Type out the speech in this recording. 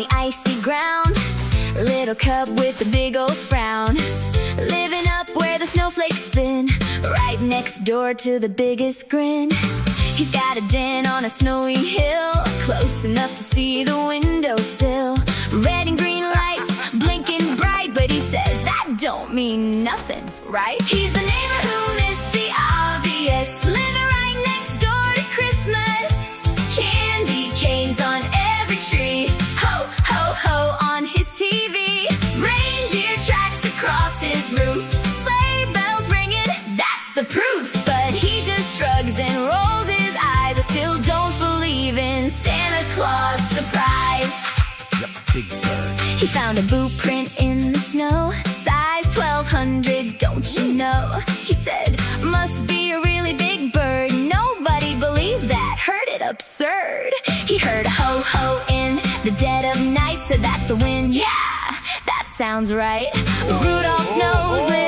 the icy ground. Little cub with a big old frown, living up where the snowflakes spin, right next door to the biggest grin. He's got a den on a snowy hill, close enough to see the windowsill. Red and green lights blinking bright, but he says that don't mean nothing, right? He's the neighbor who missed the obvious, living right next door to Christmas. Candy canes on every tree, ho, ho, ho on his TV. Reindeer tracks across his roof, sleigh bells ringing, that's the proof. But he just shrugs and rolls his eyes. I still don't believe in Santa Claus surprise. Yep, big bird. He found a boot print in the snow, size 1200, don't you know? He said, must be a really big bird. Nobody believed that, heard it absurd. He heard a ho-ho in the dead of night, said that's the wind, yeah, that sounds right. Rudolph's nose lit